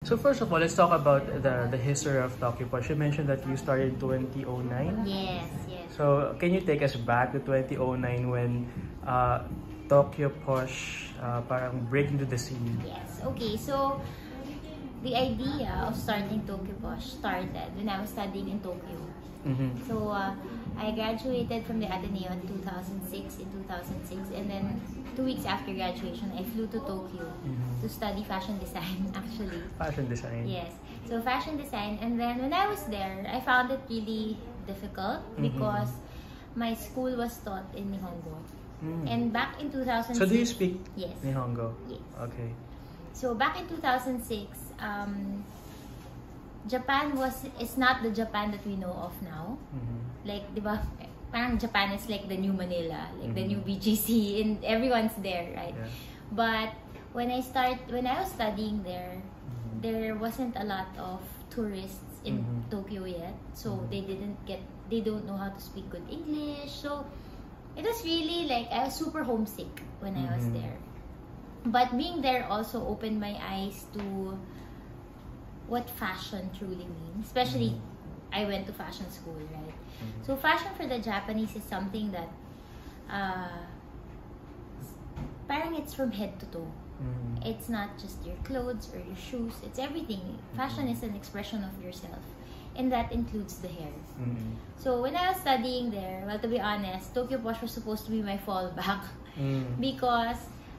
So first of all, let's talk about the history of Tokyo Posh. You mentioned that you started in 2009? Yes, yes. So can you take us back to 2009 when Tokyo Posh parang break into the scene? Yes, okay. So, the idea of starting Tokyo Posh started when I was studying in Tokyo. So, I graduated from the Ateneo in 2006, and then 2 weeks after graduation, I flew to Tokyo to study fashion design, actually. Fashion design? Yes. So, fashion design. And then, when I was there, I found it really difficult because my school was taught in Nihongo. And back in 2006... So, do you speak Yes. Nihongo? Yes. Okay. So, back in 2006, Japan is not the Japan that we know of now. Like, diba, parang Japan is like the new Manila, like the new BGC, and everyone's there, right? Yeah. But when I was studying there, there wasn't a lot of tourists in Tokyo yet, so they don't know how to speak good English. So it was really like I was super homesick when I was there. But being there also opened my eyes to what fashion truly means. Especially, I went to fashion school, right? So fashion for the Japanese is something that parang it's from head to toe. It's not just your clothes or your shoes, it's everything. Fashion is an expression of yourself, and that includes the hair. So when I was studying there, well, to be honest, Tokyo Posh was supposed to be my fallback because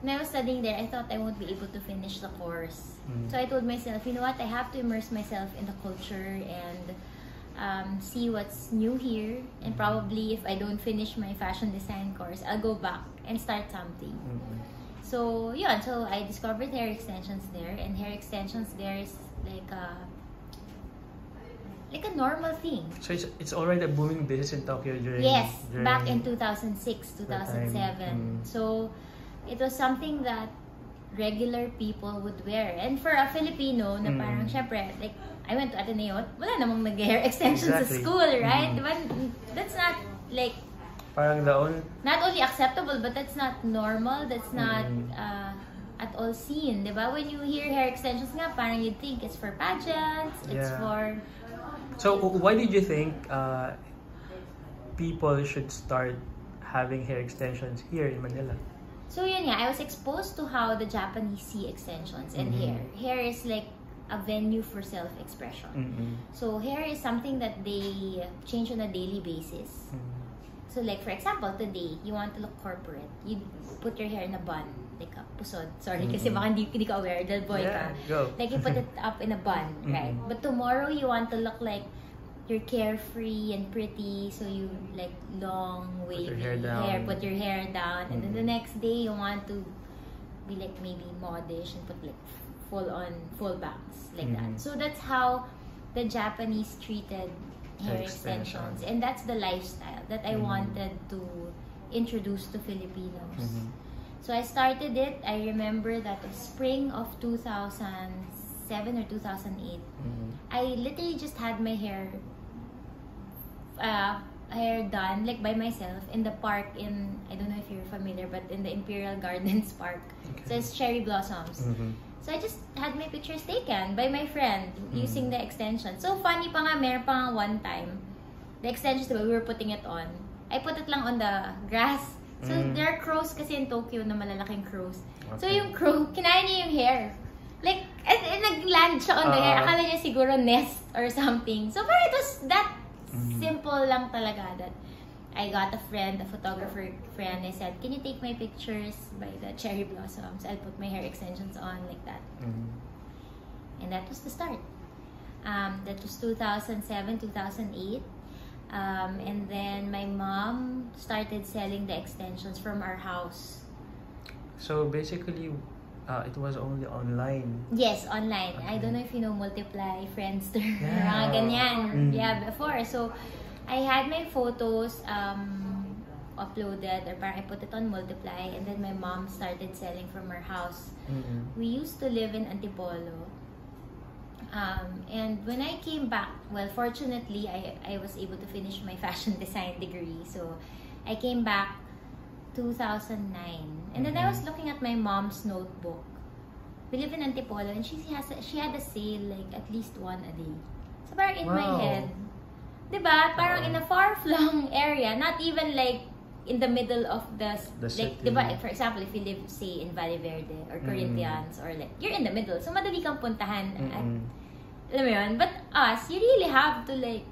when I was studying there, I thought I won't be able to finish the course. So I told myself, you know what, I have to immerse myself in the culture and see what's new here. And probably if I don't finish my fashion design course, I'll go back and start something. So yeah, so I discovered hair extensions there, and hair extensions there is like a normal thing. So it's already a booming business in Tokyo during... Yes, back in 2006, 2007. So it was something that regular people would wear. And for a Filipino na parang syempre, like I went to Ateneo, wala namang nag-hair extensions sa school, right? Diba? That's not like parang not only acceptable, but that's not normal. That's not at all seen, diba? When you hear hair extensions nga, parang you'd think it's for pageants, it's for... So why did you think people should start having hair extensions here in Manila? So yun nga, I was exposed to how the Japanese see extensions and hair. Hair is like a venue for self-expression. So hair is something that they change on a daily basis. So like for example, today, you want to look corporate. You put your hair in a bun, like a pusod. Sorry, kasi baka hindi ka aware, del boy ka. Like you put it up in a bun, right? But tomorrow, you want to look like you're carefree and pretty, so you like long wavy hair, put your hair down, and then the next day you want to be like maybe modish and put like full bangs like that. So that's how the Japanese treated hair extensions, and that's the lifestyle that I wanted to introduce to Filipinos. So I started it. I remember that was spring of 2007 or 2008. I literally just had my hair done like by myself in the park in, I don't know if you're familiar, but in the Imperial Gardens Park. So it's cherry blossoms. So I just had my pictures taken by my friend using the extension. So funny pa nga, meron pa nga one time, the extensions, diba, we were putting it on. I put it lang on the grass. So there are crows kasi in Tokyo na malalaking crows. So yung crow, kinain niya yung hair. Like, and nag-land siya on the hair. Akala niya siguro nest or something. So parang it was that simple lang talaga that I got a friend, a photographer friend. I said, can you take my pictures by the cherry blossoms? I'll put my hair extensions on like that. And that was the start. That was 2007, 2008. And then my mom started selling the extensions from our house. So basically, it was only online. Yes, online. I don't know if you know Multiply, Friendster, mga ganyan. Yeah, before. So I had my photos uploaded, or parang I put it on Multiply, and then my mom started selling from her house. We used to live in Antipolo. And when I came back, well, fortunately, I was able to finish my fashion design degree. So I came back 2009. And then I was looking at my mom's notebook. we live in Antipolo, and she had a sale like at least one a day. So parang in my head, diba? Parang in a far-flung area, not even like in the middle of the like, diba? For example, if you live, say, in Valle Verde or Corinthians, or like, you're in the middle. So madali kang puntahan. Alam mo yun? But us, you really have to like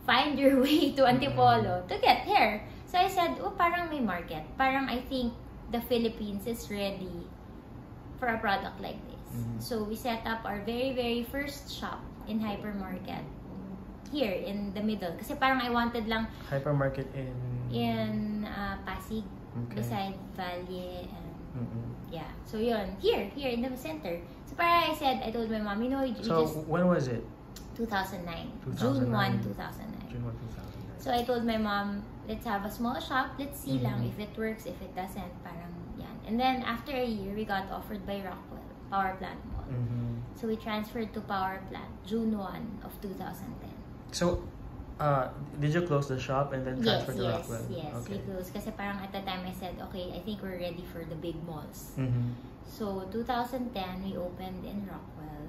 find your way to Antipolo to get here. So I said, oh, parang may market. Parang I think the Philippines is ready for a product like this. So we set up our very, very first shop in hypermarket here in the middle. Kasi parang I wanted lang... Hypermarket in Pasig, beside Valle, and yeah. So yun, here in the center. So parang I told my mom, you know, so when was it? 2009. June 1, 2009. June 1, 2009. So I told my mom, let's have a small shop, let's see lang if it works, if it doesn't, parang yan. And then after a year, we got offered by Rockwell, Power Plant Mall. So we transferred to Power Plant, June 1 of 2010. So, did you close the shop and then transfer to Rockwell? Yes, we closed. Kasi parang at the time I said, okay, I think we're ready for the big malls. So 2010, we opened in Rockwell,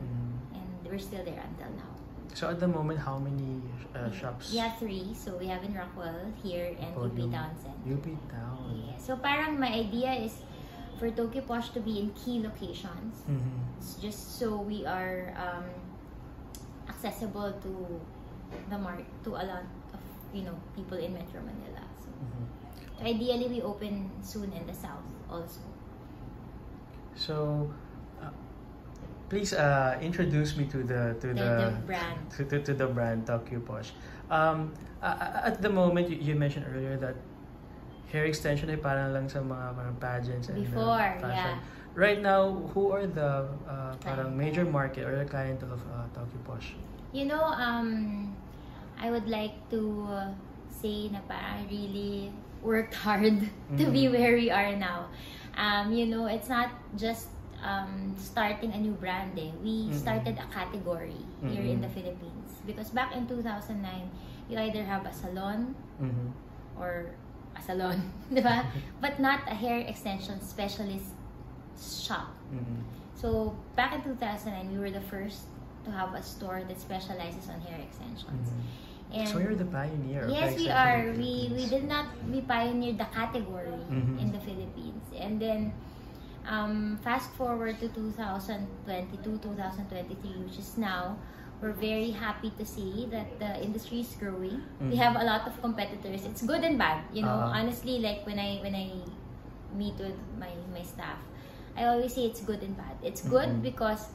and we're still there until now. So at the moment, how many shops? Yeah, 3. So we have in Rockwell, here, and UP Town Center. UP Town. Yeah. So parang my idea is for Tokyo Posh to be in key locations. It's just so we are accessible to the to a lot of, you know, people in Metro Manila. So ideally, we open soon in the south also. So please introduce me to the brand. To the brand Tokyo Posh. At the moment, you mentioned earlier that hair extension ay parang lang sa mga parang pageants and before, fashion. Right now, who are the parang major market or the clientele of Tokyo Posh? You know, I would like to say na parang really worked hard to be where we are now. You know, it's not just starting a new brand. We started a category here in the Philippines. Because back in 2009, you either have a salon or a salon, diba? But not a hair extension specialist shop. So back in 2009, we were the first to have a store that specializes on hair extensions. And so you're the pioneer. Yes, we are. We pioneered the category in the Philippines. And then fast forward to 2022, 2023, which is now, we're very happy to see that the industry is growing. We have a lot of competitors. It's good and bad, you know. Honestly, like when I meet with my staff, I always say it's good and bad. It's good because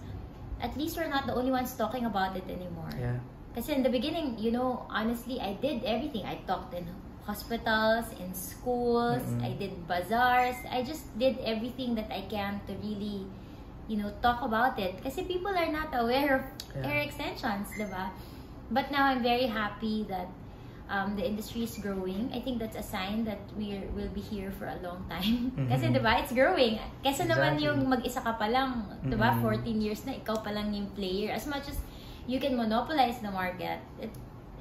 at least we're not the only ones talking about it anymore. Yeah. Kasi in the beginning, you know, honestly, I did everything. I talked in hospitals, in schools, I did bazaars. I just did everything that I can to really, you know, talk about it. Kasi people are not aware of hair extensions, diba? But now I'm very happy that the industry is growing. I think that's a sign that we'll be here for a long time. Kasi diba, it's growing. Kasi naman yung mag-isa ka pa lang, diba, 14 years na, ikaw pa lang yung player. As much as you can monopolize the market,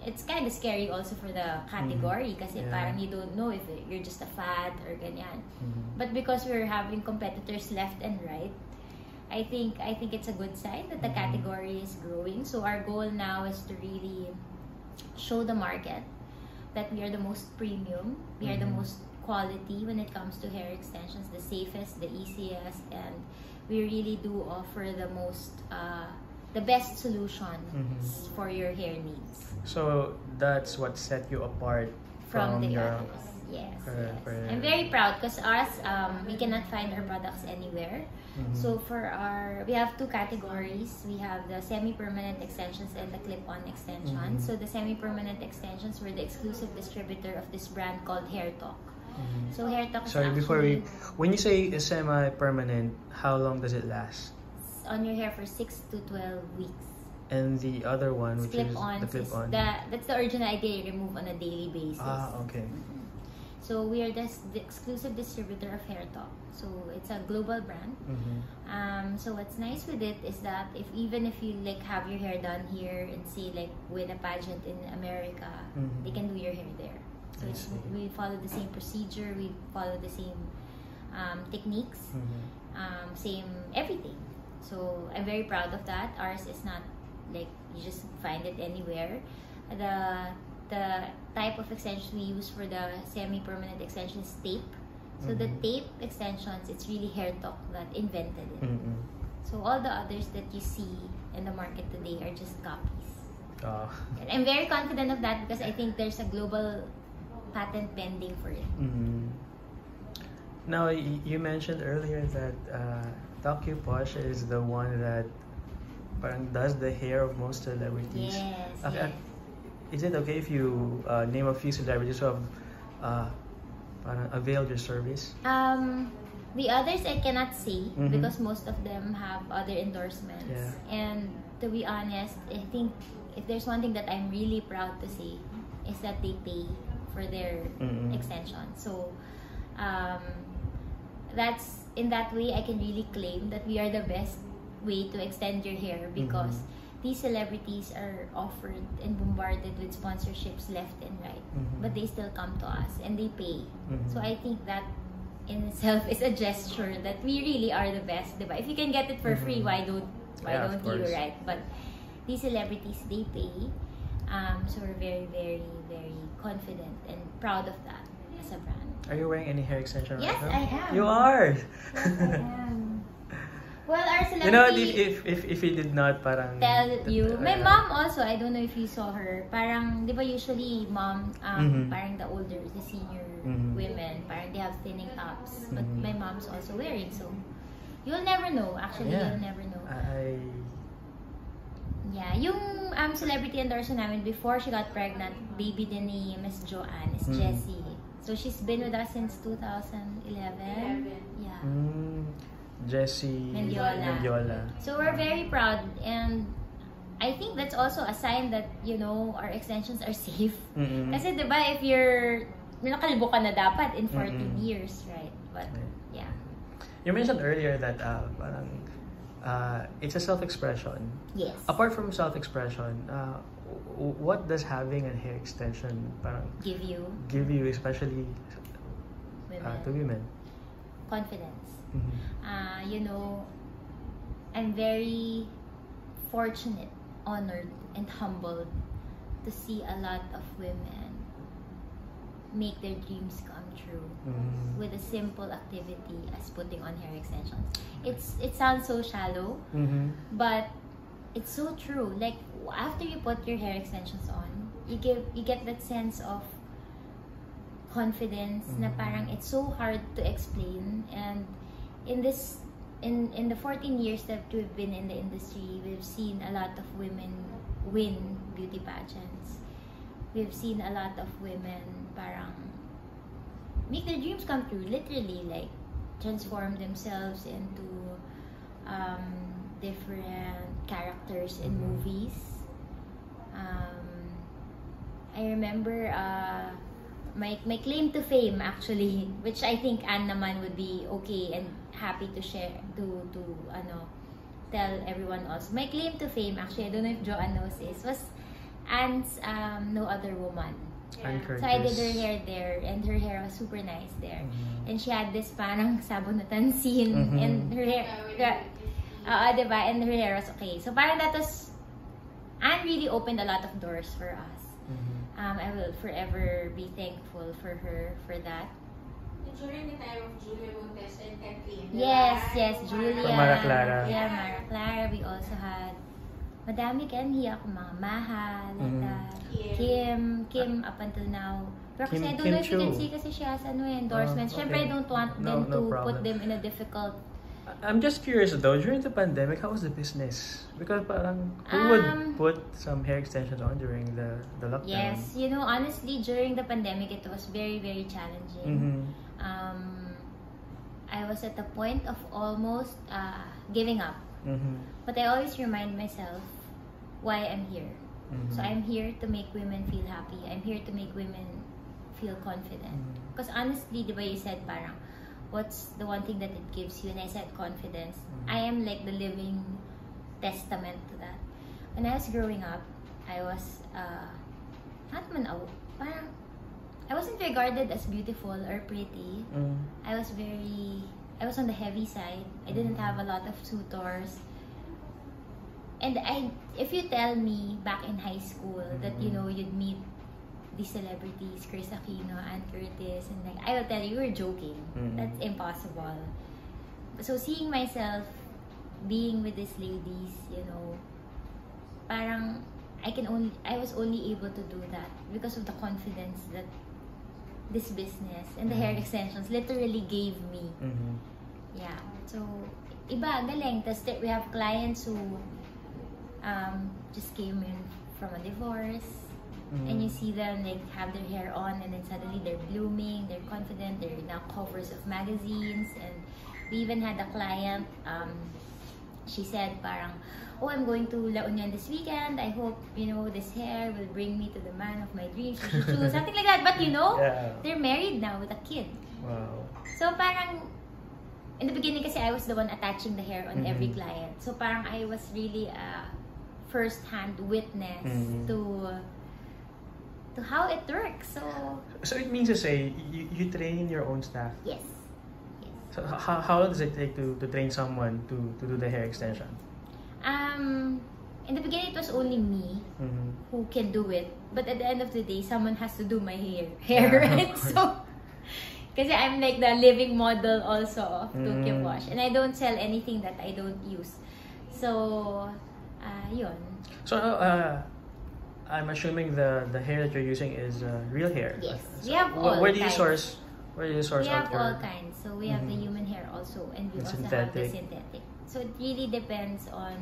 it's kind of scary also for the category kasi parang you don't know if you're just a fad or ganyan. But because we're having competitors left and right, I think it's a good sign that the category is growing. So our goal now is to really show the market that we are the most premium, we are the most quality when it comes to hair extensions, the safest, the easiest, and we really do offer the most the best solution for your hair needs. So that's what set you apart from the others. Yes, I'm very proud because us, we cannot find our products anywhere. So we have 2 categories. We have the semi-permanent extensions and the clip-on extensions. So the semi-permanent extensions, were the exclusive distributor of this brand called Hair Talk. So Hair Talk is when you say semi-permanent, how long does it last? On your hair for 6 to 12 weeks. And the other one, which is the clip-on? That's the original idea, you remove on a daily basis. Okay. So we are the exclusive distributor of Hair Talk. So it's a global brand. So what's nice with it is that even if you like have your hair done here and see like win a pageant in America, they can do your hair there. So we follow the same procedure, we follow the same techniques, same everything. So I'm very proud of that. Ours is not like you just find it anywhere. The type of extension we use for the semi-permanent extension is tape. So the tape extensions, it's really Hair Talk that invented it. So all the others that you see in the market today are just copies. And I'm very confident of that because I think there's a global patent pending for it. Now, you mentioned earlier that Posh is the one that parang does the hair of most celebrities. Yes. Is it okay if you name a few celebrities who have availed your service? The others I cannot say because most of them have other endorsements. And to be honest, I think if there's one thing that I'm really proud to say is that they pay for their extension. So that's in that way I can really claim that we are the best way to extend your hair because these celebrities are offered and bombarded with sponsorships left and right, but they still come to us and they pay. So I think that in itself is a gesture that we really are the best, diba? If you can get it for free, why don't you, right? But these celebrities, they pay. So we're very, very, very confident and proud of that as a brand. Are you wearing any hair extension yes, right now? I am. You are? Yes, I am. Well, our celebrity... You know, if he did not parang... Tell you. My mom also, I don't know if you saw her. Parang, di ba usually mom, parang the older, the senior women, parang they have thinning tops. But my mom's also wearing, so... You'll never know. Actually, you'll never know. Yeah, yung celebrity endorser namin before she got pregnant, baby din ni Miss Joanne is Jessie. So she's been with us since 2011. Yeah. Jessie Mendiola. So we're very proud, and I think that's also a sign that, you know, our extensions are safe. Kasi diba, if you're nakalbo ka na dapat in 14 years, right? But yeah. You mentioned earlier that parang it's a self-expression. Yes. Apart from self-expression, what does having a hair extension parang give you, especially to women? Confidence. You know, I'm very fortunate, honored, and humbled to see a lot of women make their dreams come true with a simple activity as putting on hair extensions. It sounds so shallow, but it's so true. Like after you put your hair extensions on, you get that sense of confidence na parang it's so hard to explain. And in the 14 years that we've been in the industry, we've seen a lot of women win beauty pageants. We've seen a lot of women parang make their dreams come true, literally, like transform themselves into different characters in movies. I remember my claim to fame, actually, which I think Ann naman would be okay and happy to share, to tell everyone else. My claim to fame, actually, I don't know if Joanne knows this, was Ann's No Other Woman. So I did her hair there, and her hair was super nice there. And she had this parang sabunutan scene, and her hair, diba? And her hair was okay. So parang that was, Anne really opened a lot of doors for us. I will forever be thankful for her for that. During the time of Julia Montes and Kathleen. Yes, Julia. Mara Clara. Yeah, Mara Clara. We also had madami kan hiyak, mga Maha, Kim up until now. Pero kasi I don't know if you can see kasi she has endorsements. Siyempre, I don't want them to put them in a difficult... I'm just curious though, during the pandemic, how was the business? Because parang who would put some hair extensions on during the lockdown? Yes, you know, honestly, during the pandemic, it was very, very challenging. I was at the point of almost giving up. But I always remind myself why I'm here. So I'm here to make women feel happy. I'm here to make women feel confident. Because honestly, di ba you said parang, what's the one thing that it gives you? And I said confidence. I am like the living testament to that. When I was growing up, I was parang I wasn't regarded as beautiful or pretty. I was on the heavy side. I didn't have a lot of suitors. And if you tell me back in high school that, you know, you'd meet these celebrities, Chris Aquino, and Curtis, and like, I will tell you, you're joking. That's impossible. So seeing myself being with these ladies, you know, parang I was only able to do that because of the confidence that this business and the hair extensions literally gave me. Yeah. So, iba, galing. Tapos we have clients who just came in from a divorce. And you see them like have their hair on, and then suddenly they're blooming, they're confident, they're now covers of magazines. And we even had a client, she said parang, oh, I'm going to La Union this weekend. I hope, you know, this hair will bring me to the man of my dreams. Something like that. But you know, they're married now with a kid. Wow. So parang, in the beginning kasi I was the one attaching the hair on every client. So parang I was really a first-hand witness to how it works. So it means to say you train your own staff. Yes. So how does it take to train someone to do the hair extension? In the beginning, it was only me who can do it. But at the end of the day, someone has to do my hair, right? So, kasi I'm like the living model also of Posh, and I don't sell anything that I don't use. So, yun. So, I'm assuming the hair that you're using is real hair. Yes, So we have all where do you kinds. source? Where do you source We out have your? all kinds. So we have the human hair also, and we The also have the synthetic. synthetic. So it really depends on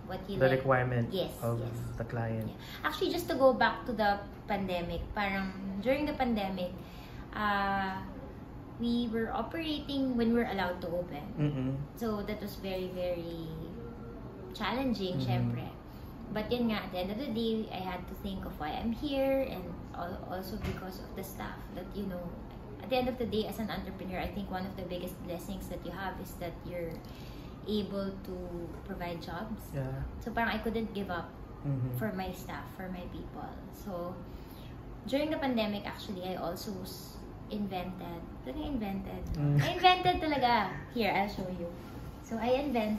what you The like. requirement Yes, of yes. the client. Yeah. Actually, just to go back to the pandemic, parang during the pandemic, we were operating when we were allowed to open. So that was very, very challenging, syempre. But yun nga, at the end of the day, I had to think of why I'm here, and also because of the staff that, you know, at the end of the day, as an entrepreneur, I think one of the biggest blessings that you have is that you're able to provide jobs. Yeah. So parang I couldn't give up for my staff, for my people. So during the pandemic, actually, I also invented. I invented talaga. Here, I'll show you. So I invented